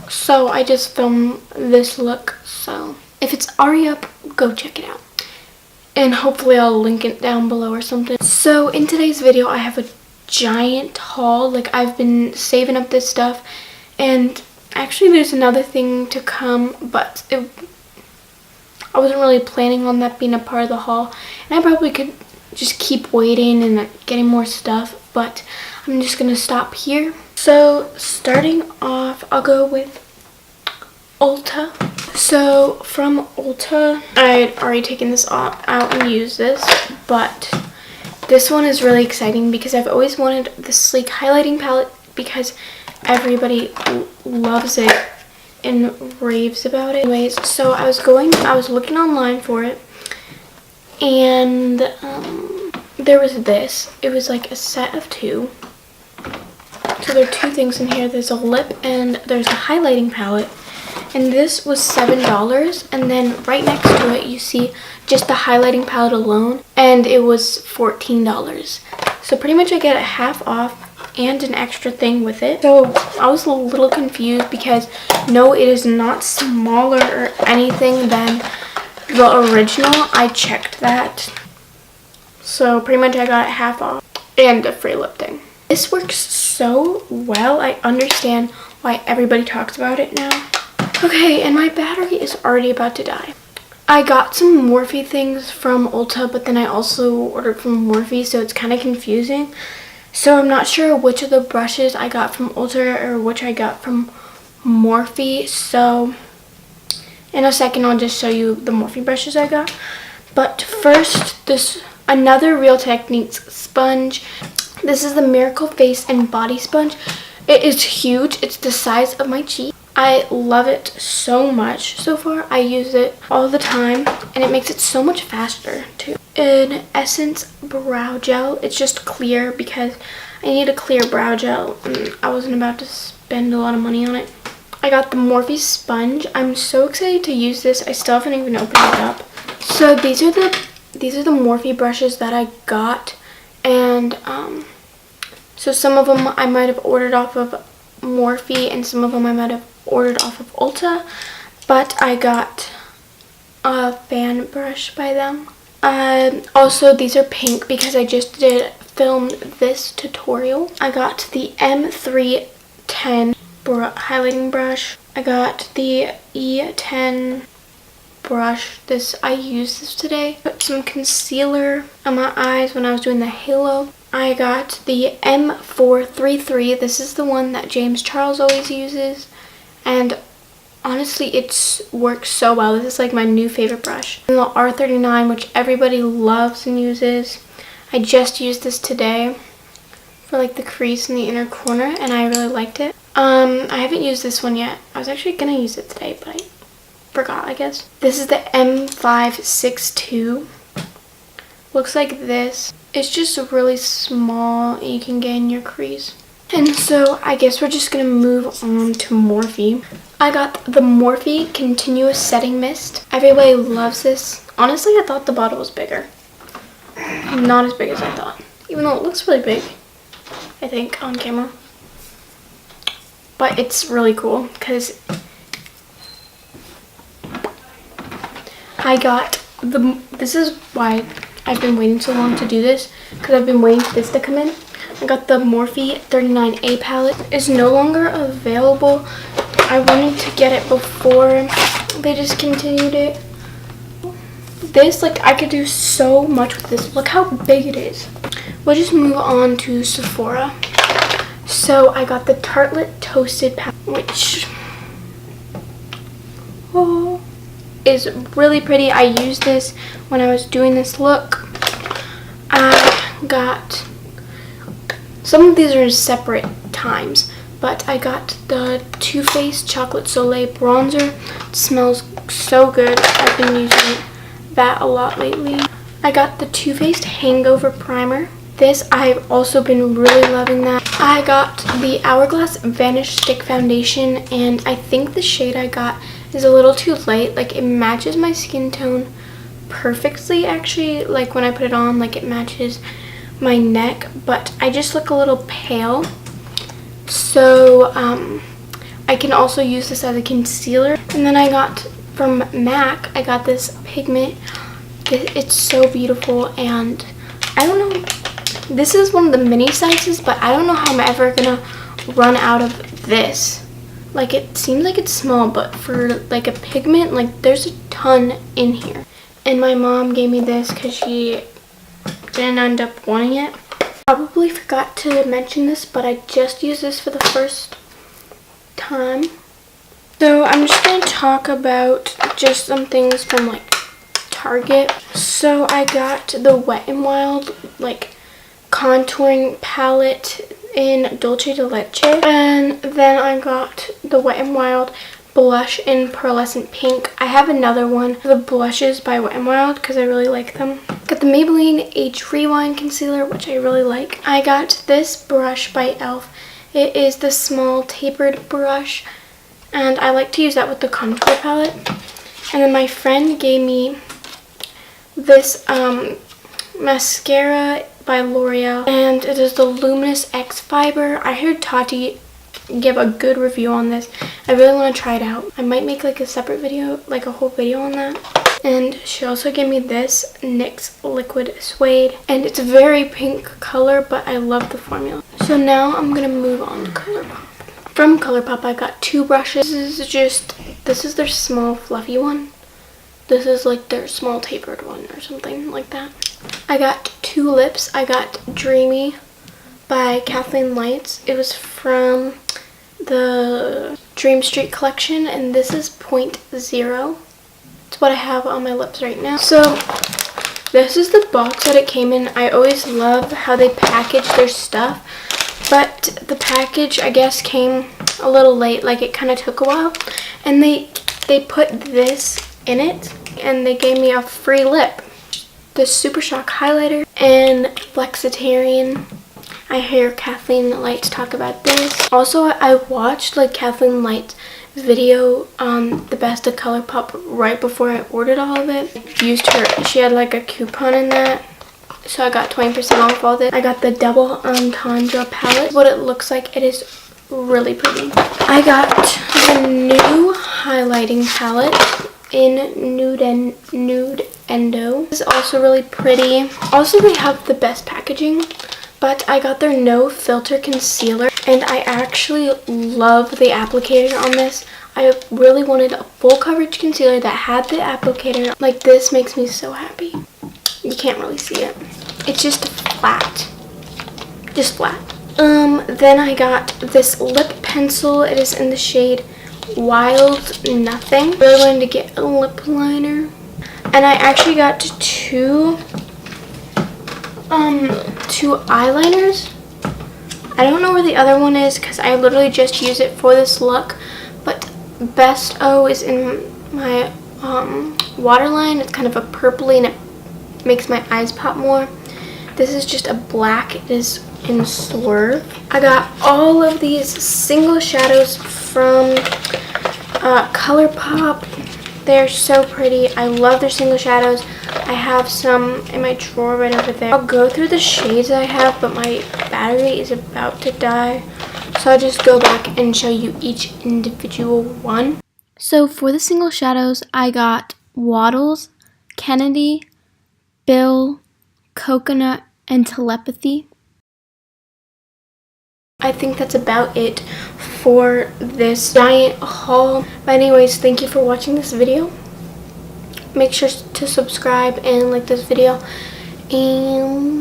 So I just filmed this look. So if it's already up, go check it out. And hopefully I'll link it down below or something. So in today's video, I have a giant haul. Like, I've been saving up this stuff. And actually there's another thing to come, but I wasn't really planning on that being a part of the haul. And I probably could just keep waiting and getting more stuff, but I'm just gonna stop here. So starting off, I'll go with Ulta. So from Ulta, I had already taken this out and used this, but this one is really exciting because I've always wanted the sleek highlighting palette because everybody loves it and raves about it. Anyways, so I was looking online for it, and there was this. It was like a set of two. So there are two things in here. There's a lip and there's a highlighting palette. And this was $7, and then right next to it you see just the highlighting palette alone, and it was $14. So pretty much I get it half off and an extra thing with it. So I was a little confused because no, it is not smaller or anything than the original. I checked that. So pretty much I got it half off and a free lip thing. This works so well. I understand why everybody talks about it now. Okay, and my battery is already about to die. I got some Morphe things from Ulta, but then I also ordered from Morphe, so it's kind of confusing. So I'm not sure which of the brushes I got from Ulta or which I got from Morphe. So in a second, I'll just show you the Morphe brushes I got. But first, this another Real Techniques sponge. This is the Miracle Face and Body Sponge. It is huge. It's the size of my cheek. I love it so much so far. I use it all the time, and it makes it so much faster too. An Essence Brow Gel. It's just clear because I need a clear brow gel, and I wasn't about to spend a lot of money on it. I got the Morphe sponge. I'm so excited to use this. I still haven't even opened it up. So these are the Morphe brushes that I got, and so some of them I might have ordered off of Morphe, and some of them I might have ordered off of Ulta, but I got a fan brush by them. Also, these are pink because I just filmed this tutorial. I got the M310 highlighting brush. I got the E10 brush. I used this today. Put some concealer on my eyes when I was doing the halo. I got the M433. This is the one that James Charles always uses, and honestly it works so well. This is like my new favorite brush. And the R39, which everybody loves and uses. I just used this today for like the crease in the inner corner, and I really liked it. I haven't used this one yet. I was actually gonna use it today, but I forgot, I guess. This is the M562. Looks like this. It's just really small, and you can get in your crease. And so I guess we're just gonna move on to Morphe. I got the Morphe Continuous Setting Mist. Everybody loves this. Honestly, I thought the bottle was bigger. Not as big as I thought, even though it looks really big, I think, on camera. But it's really cool because I got this is why I've been waiting so long to do this, because I've been waiting for this to come in. I got the Morphe 39A palette. It's no longer available. I wanted to get it before they discontinued it. This, like, I could do so much with this. Look how big it is. We'll just move on to Sephora. So I got the Tartelette Toasted palette, which is really pretty. I used this when I was doing this look. I got, some of these are in separate times, but I got the Too Faced Chocolate Soleil bronzer. It smells so good. I've been using that a lot lately. I got the Too Faced Hangover Primer. This, I've also been really loving that. I got the Hourglass Vanish Stick Foundation, and I think the shade I got is a little too light. Like, it matches my skin tone perfectly, actually. Like, when I put it on, like, it matches my neck, but I just look a little pale. So I can also use this as a concealer. And then I got from MAC, I got this pigment. It's so beautiful, and I don't know, this is one of the mini sizes, but I don't know how I'm ever gonna run out of this. Like, it seems like it's small, but for like a pigment, like there's a ton in here. And my mom gave me this because she didn't end up wanting it. Probably forgot to mention this, but I just used this for the first time. So I'm just going to talk about just some things from like Target. So I got the Wet n Wild like contouring palette in Dolce de Leche, and then I got the Wet n Wild blush in pearlescent pink. I have another one, the blushes by Wet n Wild, because I really like them. Got the Maybelline Age Rewind concealer, which I really like. I got this brush by e.l.f. It is the small tapered brush, and I like to use that with the contour palette. And then my friend gave me this mascara by L'Oreal, and it is the Luminous X Fiber. I heard Tati give a good review on this. I really want to try it out. I might make like a separate video, like a whole video on that. And she also gave me this NYX Liquid Suede, and it's a very pink color, but I love the formula. So now I'm gonna move on to Colorpop. From Colorpop, I got two brushes. This is their small fluffy one. This is like their small tapered one or something like that. I got two lips. I got Dreamy by Kathleen Lights. It was from the Dream Street collection, and this is 0.0. It's what I have on my lips right now. So this is the box that it came in. I always love how they package their stuff, but the package, I guess, came a little late. Like, it kind of took a while, and they put this in it, and they gave me a free lip, the Super Shock highlighter and Flexitarian. I hear Kathleen Lights talk about this. Also, I watched like Kathleen Lights video on the best of Colorpop right before I ordered all of it. Used her, she had like a coupon in that, so I got 20% off all this. I got the double entendre palette. What it looks like, it is really pretty. I got the new highlighting palette in Nude Endo. This is also really pretty. Also, they have the best packaging, but I got their no filter concealer, and I actually love the applicator on this. I really wanted a full coverage concealer that had the applicator. Like, this makes me so happy. You can't really see it. It's just flat. Just flat. Then I got this lip pencil. It is in the shade Wild Nothing. Really wanted to get a lip liner. And I actually got two eyeliners. I don't know where the other one is because I literally just use it for this look, but Best O is in my waterline. It's kind of a purpley and it makes my eyes pop more. This is just a black. It is in Swerve. I got all of these single shadows from Colorpop. They're so pretty. I love their single shadows. I have some in my drawer right over there. I'll go through the shades I have, but my battery is about to die, so I'll just go back and show you each individual one. So for the single shadows, I got Waddles, Kennedy, Bill, Coconut, and Telepathy. I think that's about it for this giant haul. But anyways, thank you for watching this video. Make sure to subscribe and like this video, and